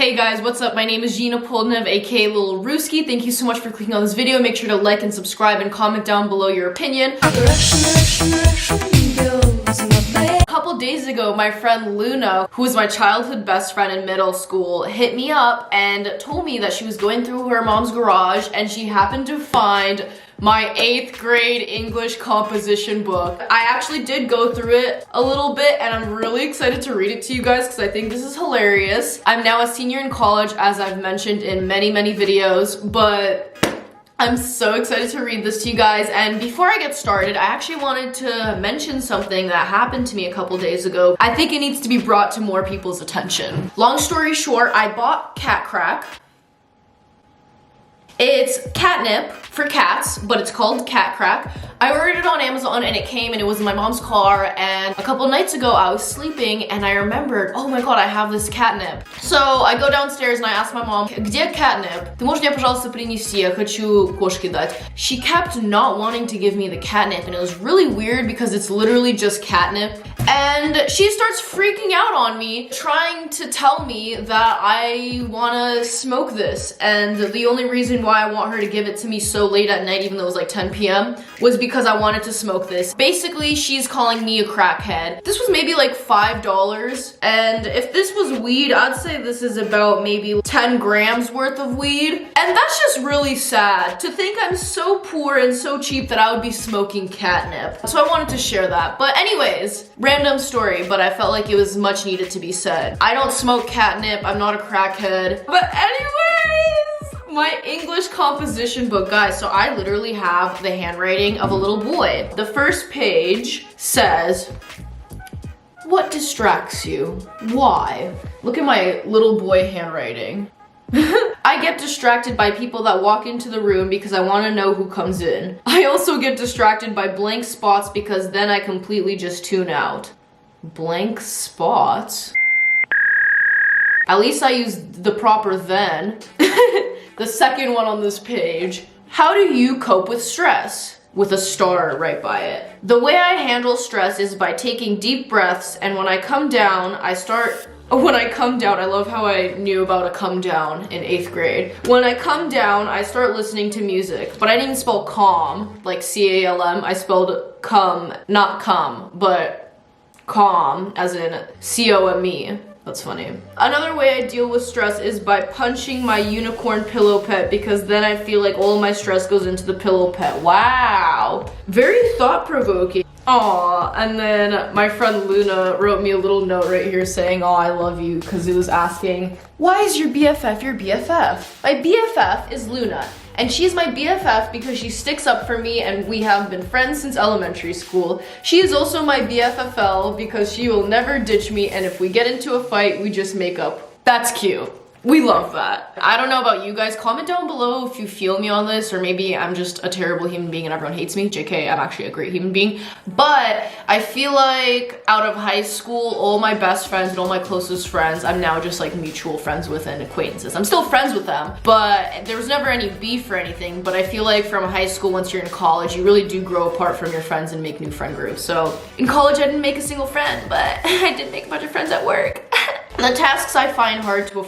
Hey guys, what's up? My name is Gina Poldnev, aka Lil Ruski. Thank you so much for clicking on this video. Make sure to like and subscribe and comment down below your opinion. A couple days ago, my friend Luna, who was my childhood best friend in middle school, hit me up and told me that she was going through her mom's garage and she happened to find my 8th grade English composition book. I actually did go through it a little bit and I'm really excited to read it to you guys because I think this is hilarious. I'm now a senior in college, as I've mentioned in many videos, but I'm so excited to read this to you guys. And before I get started, I actually wanted to mention something that happened to me a couple days ago. I think it needs to be brought to more people's attention. Long story short, I bought cat crack. It's catnip for cats, but it's called cat crack. I ordered it on Amazon and it came and it was in my mom's car, and a couple nights ago I was sleeping and I remembered, oh my god, I have this catnip. So I go downstairs and I ask my mom, где catnip? Ты можешь мне, пожалуйста, принести? Я хочу кошке дать. She kept not wanting to give me the catnip and it was really weird because it's literally just catnip. And she starts freaking out on me, trying to tell me that I wanna smoke this. And the only reason why I want her to give it to me so late at night, even though it was like 10 p.m., was because I wanted to smoke this. Basically, she's calling me a crackhead. This was maybe like $5. And if this was weed, I'd say this is about maybe 10 grams worth of weed. And that's just really sad to think I'm so poor and so cheap that I would be smoking catnip. So I wanted to share that. But anyways, random story, but I felt like it was much needed to be said. I don't smoke catnip, I'm not a crackhead. But anyways, my English composition book, guys, so I literally have the handwriting of a little boy. The first page says, what distracts you? Why? Look at my little boy handwriting. I get distracted by people that walk into the room because I want to know who comes in. I also get distracted by blank spots because then I completely just tune out. Blank spots? At least I used the proper then. The second one on this page. How do you cope with stress? With a star right by it. The way I handle stress is by taking deep breaths, and when I come down, I love how I knew about a come down in 8th grade. When I come down, I start listening to music, but I didn't spell calm, like C-A-L-M. I spelled come, not come, but calm, as in C-O-M-E. That's funny. Another way I deal with stress is by punching my unicorn pillow pet, because then I feel like all of my stress goes into the pillow pet. Wow. Very thought-provoking. Aw, and then my friend Luna wrote me a little note right here saying, oh, I love you, because it was asking, why is your BFF your BFF? My BFF is Luna, and she's my BFF because she sticks up for me and we have been friends since elementary school. She is also my BFFL because she will never ditch me, and if we get into a fight, we just make up. That's cute. We love that. I don't know about you guys. Comment down below if you feel me on this, or maybe I'm just a terrible human being and everyone hates me. JK, I'm actually a great human being. But I feel like out of high school, all my best friends and all my closest friends, I'm now just like mutual friends with and acquaintances. I'm still friends with them, but there was never any beef or anything. But I feel like from high school, once you're in college, you really do grow apart from your friends and make new friend groups. So in college, I didn't make a single friend, but I did make a bunch of friends at work. The tasks I find hard to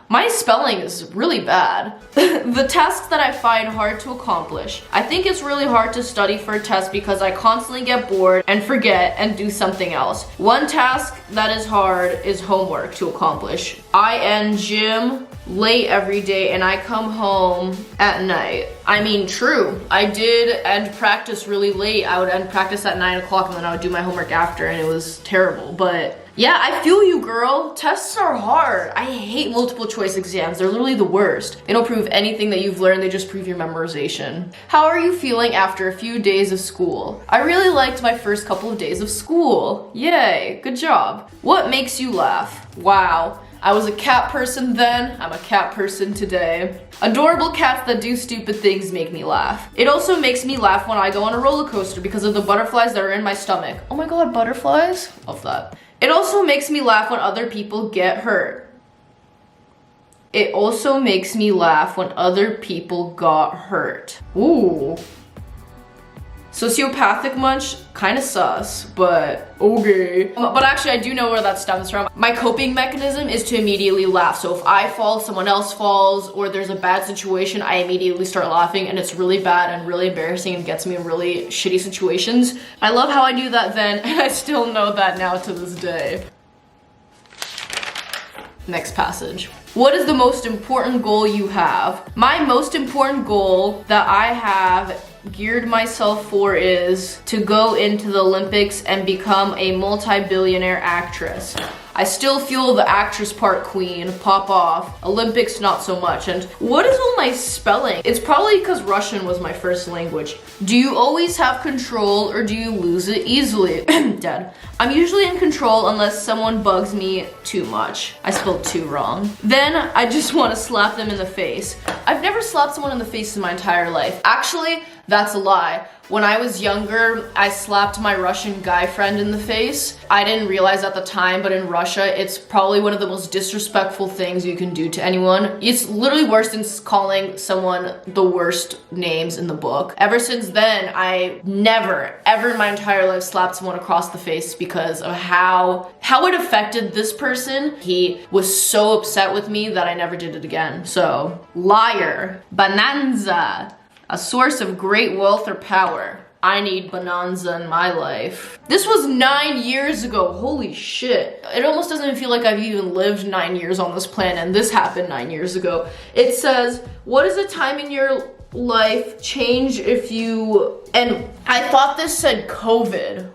My spelling is really bad. The tasks that I find hard to accomplish. I think it's really hard to study for a test because I constantly get bored and forget and do something else. One task that is hard is homework to accomplish. I end gym late every day and I come home at night. I mean, true. I did end practice really late. I would end practice at 9 o'clock and then I would do my homework after, and it was terrible. But yeah, I feel you, girl. Tests are hard. I hate multiple choice exams. They're literally the worst. They don't prove anything that you've learned. They just prove your memorization. How are you feeling after a few days of school? I really liked my first couple of days of school. Yay, good job. What makes you laugh? Wow. I was a cat person then, I'm a cat person today. Adorable cats that do stupid things make me laugh. It also makes me laugh when I go on a roller coaster because of the butterflies that are in my stomach. Oh my god, butterflies? Love that. It also makes me laugh when other people get hurt. It also makes me laugh when other people got hurt. Ooh. Sociopathic munch, kind of sus, but okay. But actually I do know where that stems from. My coping mechanism is to immediately laugh. So if I fall, someone else falls, or there's a bad situation, I immediately start laughing, and it's really bad and really embarrassing and gets me in really shitty situations. I love how I knew that then, and I still know that now to this day. Next passage. What is the most important goal you have? My most important goal that I have geared myself for is to go into the Olympics and become a multi-billionaire actress. I still feel the actress part queen pop off. Olympics, not so much. And what is all my spelling? It's probably because Russian was my first language. Do you always have control or do you lose it easily? Dead. I'm usually in control unless someone bugs me too much. I spelled too wrong. Then I just want to slap them in the face. I've never slapped someone in the face in my entire life. Actually, that's a lie. When I was younger, I slapped my Russian guy friend in the face. I didn't realize at the time, but in Russia, it's probably one of the most disrespectful things you can do to anyone. It's literally worse than calling someone the worst names in the book. Ever since then, I never, ever in my entire life slapped someone across the face because of how it affected this person. He was so upset with me that I never did it again. So, liar. Bonanza. A source of great wealth or power. I need bonanza in my life. This was 9 years ago, holy shit. It almost doesn't feel like I've even lived 9 years on this planet, and this happened 9 years ago. It says, what is a time in your life change if you, and I thought this said COVID.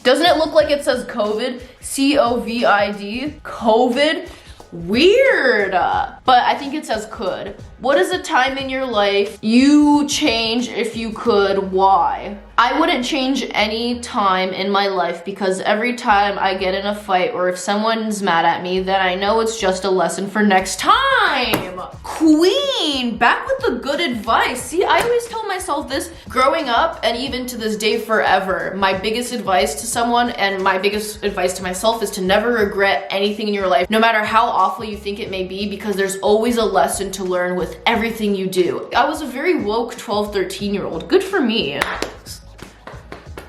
Doesn't it look like it says COVID? C-O-V-I-D, COVID? Weird, but I think it says could. What is a time in your life you change if you could? Why? I wouldn't change any time in my life because every time I get in a fight or if someone's mad at me, then I know it's just a lesson for next time. Queen, back with the good advice. See, I always tell myself this growing up and even to this day forever. My biggest advice to someone and my biggest advice to myself is to never regret anything in your life, no matter how awful you think it may be, because there's always a lesson to learn with everything you do. I was a very woke 12, 13-year-old. Good for me.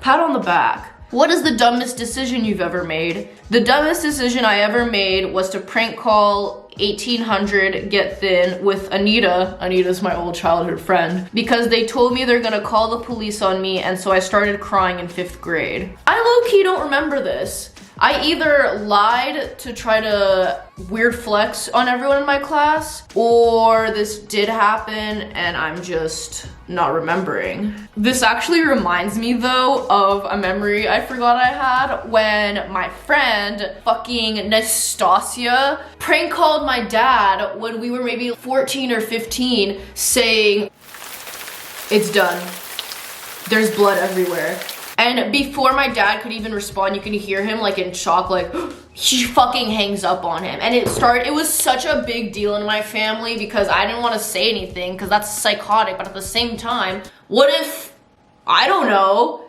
Pat on the back. What is the dumbest decision you've ever made? The dumbest decision I ever made was to prank call 1800 Get Thin with Anita. Anita's my old childhood friend. Because they told me they're gonna call the police on me, and so I started crying in 5th grade. I low-key don't remember this. I either lied to try to weird flex on everyone in my class, or this did happen and I'm just not remembering. This actually reminds me though of a memory I forgot I had when my friend fucking Nastasia prank called my dad when we were maybe 14 or 15 saying, "It's done. There's blood everywhere." And before my dad could even respond, you can hear him like in shock, like he fucking hangs up on him. And it was such a big deal in my family because I didn't want to say anything because that's psychotic. But at the same time, what if, I don't know.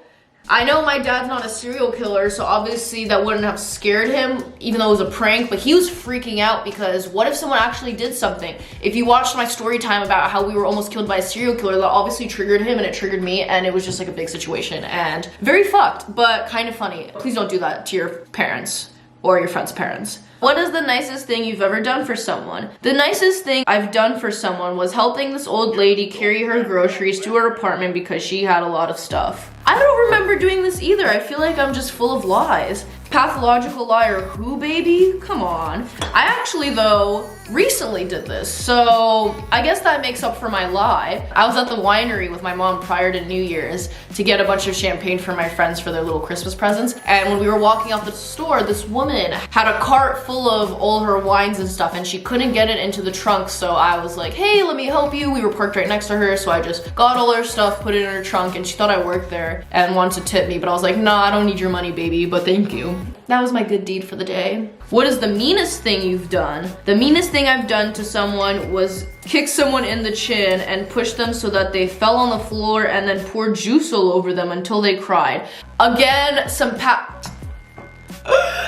I know my dad's not a serial killer, so obviously that wouldn't have scared him, even though it was a prank, but he was freaking out because what if someone actually did something? If you watched my story time about how we were almost killed by a serial killer, that obviously triggered him and it triggered me, and it was just like a big situation and very fucked, but kind of funny. Please don't do that to your parents or your friends' parents. What is the nicest thing you've ever done for someone? The nicest thing I've done for someone was helping this old lady carry her groceries to her apartment because she had a lot of stuff. I don't remember doing this either. I feel like I'm just full of lies. Pathological liar who, baby? Come on. I actually, though, recently did this, so I guess that makes up for my lie. I was at the winery with my mom prior to New Year's to get a bunch of champagne for my friends for their little Christmas presents, and when we were walking out the store, this woman had a cart full of all her wines and stuff, and she couldn't get it into the trunk, so I was like, hey, let me help you. We were parked right next to her, so I just got all her stuff, put it in her trunk, and she thought I worked there and wanted to tip me, but I was like, nah, I don't need your money, baby, but thank you. That was my good deed for the day. What is the meanest thing you've done? The meanest thing I've done to someone was kick someone in the chin and push them so that they fell on the floor and then pour juice all over them until they cried. Again,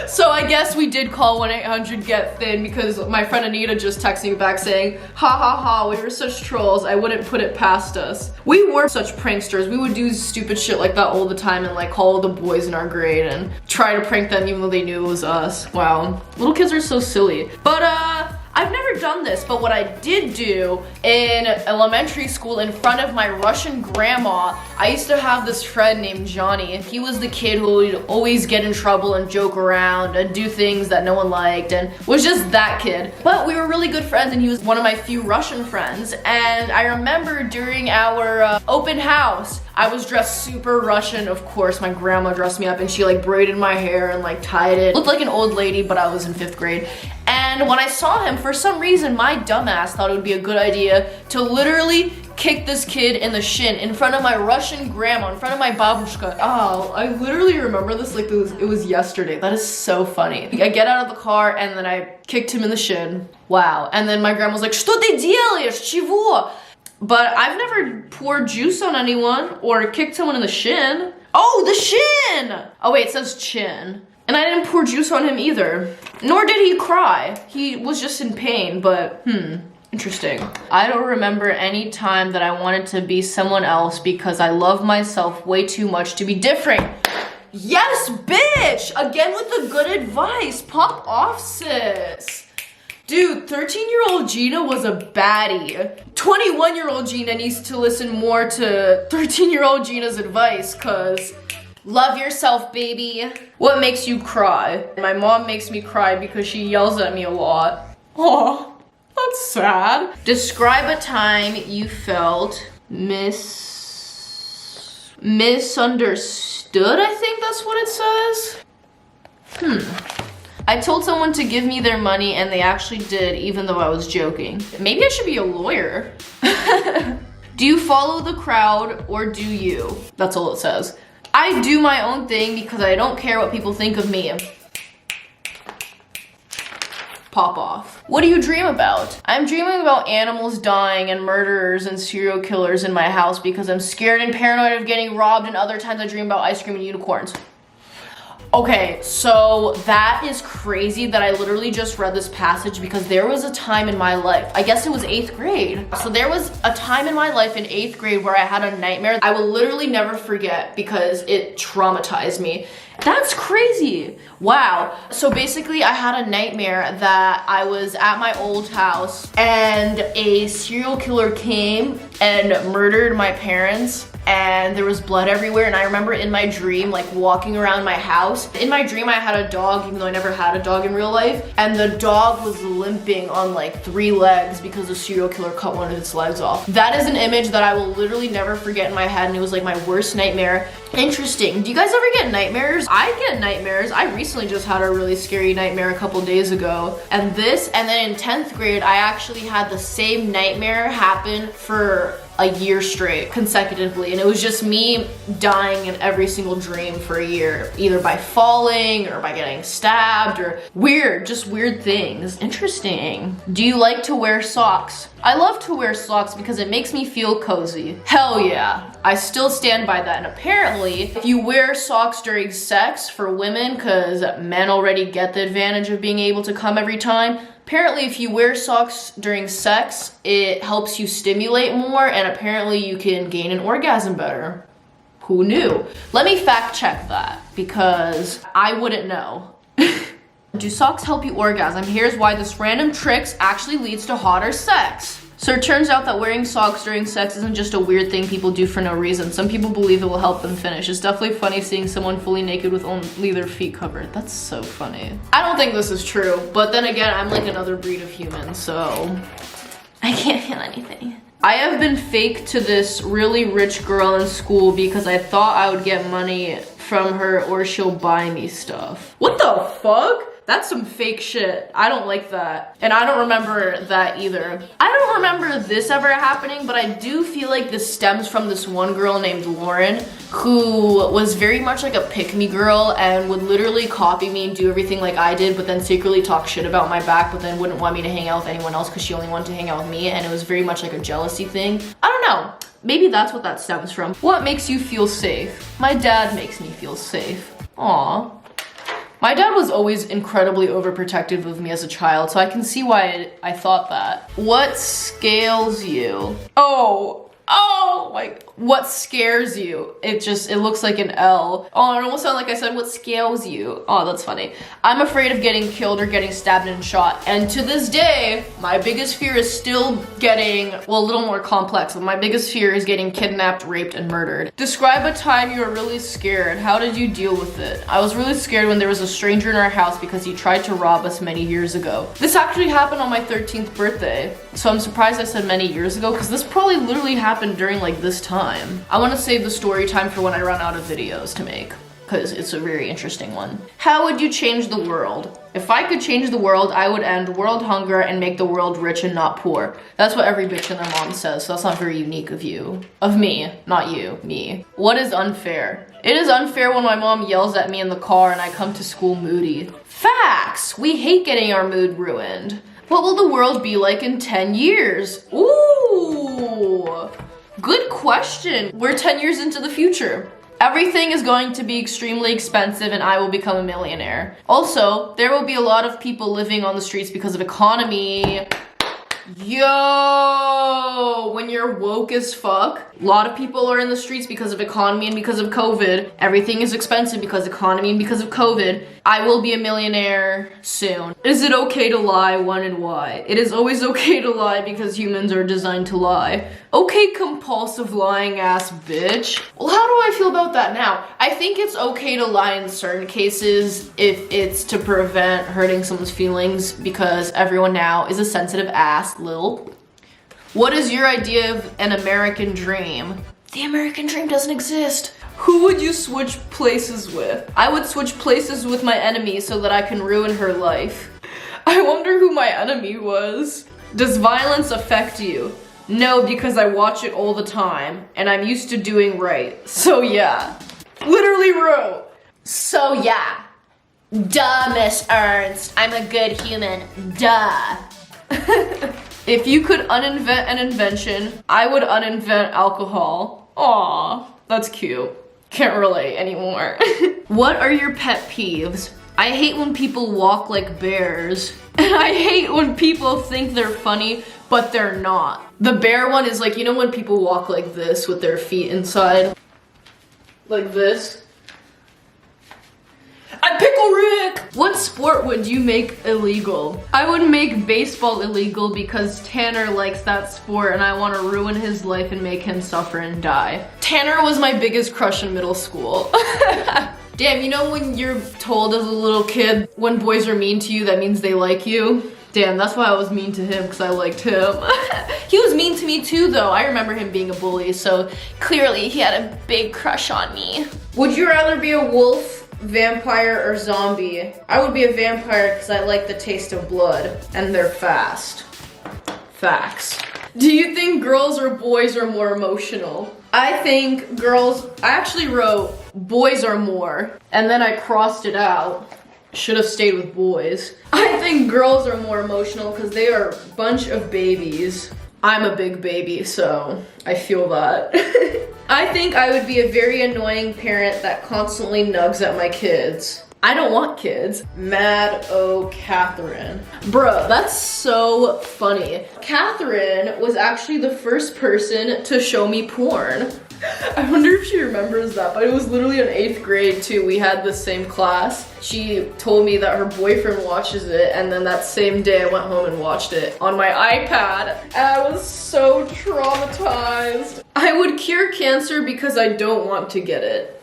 So I guess we did call 1-800-GET-THIN because my friend Anita just texted me back saying, ha ha ha, we were such trolls, I wouldn't put it past us. We were such pranksters. We would do stupid shit like that all the time and like call the boys in our grade and try to prank them even though they knew it was us. Wow, little kids are so silly. But I've never done this, but what I did do in elementary school in front of my Russian grandma, I used to have this friend named Johnny. He was the kid who would always get in trouble and joke around and do things that no one liked and was just that kid. But we were really good friends and he was one of my few Russian friends. And I remember during our open house, I was dressed super Russian. Of course, my grandma dressed me up and she like braided my hair and like tied it. Looked like an old lady, but I was in 5th grade. And when I saw him, for some reason, my dumbass thought it would be a good idea to literally kick this kid in the shin in front of my Russian grandma, in front of my babushka. Oh, I literally remember this like it was yesterday. That is so funny. I get out of the car and then I kicked him in the shin. Wow. And then my grandma was like, "Что ты делаешь? Чего?" But I've never poured juice on anyone or kicked someone in the shin. Oh, the shin! Oh wait, it says chin. And I didn't pour juice on him either. Nor did he cry. He was just in pain, but interesting. I don't remember any time that I wanted to be someone else because I love myself way too much to be different. Yes, bitch! Again with the good advice. Pop off, sis. Dude, 13-year-old Gina was a baddie. 21-year-old Gina needs to listen more to 13-year-old Gina's advice, cause love yourself, baby. What makes you cry? My mom makes me cry because she yells at me a lot. Oh, that's sad. Describe a time you felt misunderstood, I think that's what it says. I told someone to give me their money and they actually did, even though I was joking. Maybe I should be a lawyer. Do you follow the crowd or do you? That's all it says. I do my own thing because I don't care what people think of me. Pop off. What do you dream about? I'm dreaming about animals dying and murderers and serial killers in my house because I'm scared and paranoid of getting robbed, and other times I dream about ice cream and unicorns. Okay, so that is crazy that I literally just read this passage because there was a time in my life, I guess it was 8th grade. So there was a time in my life in 8th grade where I had a nightmare I will literally never forget because it traumatized me. That's crazy. Wow. So basically I had a nightmare that I was at my old house and a serial killer came and murdered my parents. And there was blood everywhere, and I remember in my dream like walking around my house. In my dream I had a dog, even though I never had a dog in real life, and the dog was limping on like 3 legs because the serial killer cut one of its legs off. That is an image that I will literally never forget in my head, and it was like my worst nightmare. Interesting. Do you guys ever get nightmares? I get nightmares. I recently just had a really scary nightmare a couple days ago. And then in 10th grade I actually had the same nightmare happen for a year straight consecutively, and it was just me dying in every single dream for a year, either by falling or by getting stabbed or just weird things. Interesting. Do you like to wear socks? I love to wear socks because it makes me feel cozy. Hell yeah. I still stand by that. And apparently, if you wear socks during sex for women, because men already get the advantage of being able to come every time, apparently if you wear socks during sex, it helps you stimulate more, and apparently you can gain an orgasm better. Who knew? Let me fact check that because I wouldn't know. Do socks help you orgasm? Here's why this random tricks actually leads to hotter sex. So it turns out that wearing socks during sex isn't just a weird thing people do for no reason. Some people believe it will help them finish. It's definitely funny seeing someone fully naked with only their feet covered. That's so funny. I don't think this is true, but then again, I'm like another breed of human, so I can't feel anything. I have been fake to this really rich girl in school because I thought I would get money from her or she'll buy me stuff. What the fuck? That's some fake shit. I don't like that. And I don't remember that either. I don't remember this ever happening, but I do feel like this stems from this one girl named Lauren who was very much like a pick-me girl and would literally copy me and do everything like I did, but then secretly talk shit about my back, but then wouldn't want me to hang out with anyone else because she only wanted to hang out with me, and it was very much like a jealousy thing. I don't know. Maybe that's what that stems from. What makes you feel safe? My dad makes me feel safe. Aww. My dad was always incredibly overprotective of me as a child, so I can see why I thought that. What scales you? Oh, like, what scares you? It looks like an L. Oh, it almost sounded like I said, what scales you? Oh, that's funny. I'm afraid of getting killed or getting stabbed and shot. And to this day, my biggest fear is still getting, well, a little more complex, but my biggest fear is getting kidnapped, raped, and murdered. Describe a time you were really scared. How did you deal with it? I was really scared when there was a stranger in our house because he tried to rob us many years ago. This actually happened on my 13th birthday. So I'm surprised I said many years ago, because this probably literally happened during like this time. I want to save the story time for when I run out of videos to make, because it's a very interesting one. How would you change the world? If I could change the world, I would end world hunger and make the world rich and not poor. That's what every bitch and their mom says, so that's not very unique of you. Of me, not you, me. What is unfair? It is unfair when my mom yells at me in the car and I come to school moody. Facts! We hate getting our mood ruined. What will the world be like in 10 years? Ooh, good question. We're 10 years into the future. Everything is going to be extremely expensive and I will become a millionaire. Also, there will be a lot of people living on the streets because of economy. Yo, when you're woke as fuck, a lot of people are in the streets because of economy and because of COVID. Everything is expensive because of economy and because of COVID. I will be a millionaire soon. Is it okay to lie? When and why? It is always okay to lie because humans are designed to lie. Okay, compulsive lying ass bitch. Well, how do I feel about that now? I think it's okay to lie in certain cases if it's to prevent hurting someone's feelings, because everyone now is a sensitive ass lil. What is your idea of an American dream? The American dream doesn't exist. Who would you switch places with? I would switch places with my enemy so that I can ruin her life. I wonder who my enemy was. Does violence affect you? No, because I watch it all the time and I'm used to doing right. So yeah. Literally wrote. So yeah. Duh, Miss Ernst. I'm a good human. Duh. If you could uninvent an invention, I would uninvent alcohol. Aw, that's cute. Can't relate anymore. What are your pet peeves? I hate when people walk like bears. And I hate when people think they're funny, but they're not. The bear one is like, you know when people walk like this with their feet inside? Like this? I pickle Rick! What sport would you make illegal? I would make baseball illegal because Tanner likes that sport and I want to ruin his life and make him suffer and die. Tanner was my biggest crush in middle school. Damn, you know when you're told as a little kid, when boys are mean to you, that means they like you? Damn, that's why I was mean to him, because I liked him. He was mean to me too, though. I remember him being a bully, so clearly he had a big crush on me. Would you rather be a wolf, vampire, or zombie? I would be a vampire because I like the taste of blood, and they're fast. Facts. Do you think girls or boys are more emotional? I think girls, I actually wrote boys are more, and then I crossed it out. Should have stayed with boys. I think girls are more emotional because they are a bunch of babies. I'm a big baby, so I feel that. I think I would be a very annoying parent that constantly nugs at my kids. I don't want kids. Mad O Catherine. Bruh, that's so funny. Catherine was actually the first person to show me porn. I wonder if she remembers that, but it was literally in 8th grade too. We had the same class. She told me that her boyfriend watches it, and then that same day I went home and watched it on my iPad, and I was so traumatized. I would cure cancer because I don't want to get it.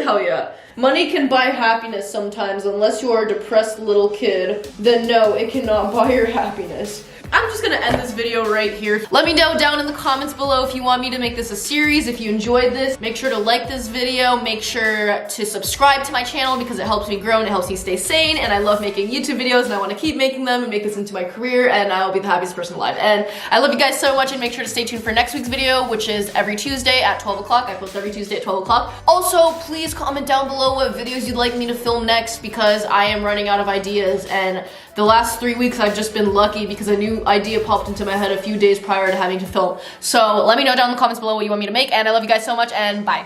Hell yeah. Money can buy happiness sometimes. Unless you are a depressed little kid, then no, it cannot buy your happiness. I'm just gonna end this video right here. Let me know down in the comments below if you want me to make this a series. If you enjoyed this, make sure to like this video. Make sure to subscribe to my channel because it helps me grow and it helps me stay sane. And I love making YouTube videos and I want to keep making them and make this into my career, and I'll be the happiest person alive. And I love you guys so much, and make sure to stay tuned for next week's video, which is every Tuesday at 12 o'clock. I post every Tuesday at 12 o'clock. Also, please comment down below what videos you'd like me to film next, because I am running out of ideas, and the last 3 weeks I've just been lucky because a new idea popped into my head a few days prior to having to film. So let me know down in the comments below what you want me to make, and I love you guys so much, and bye.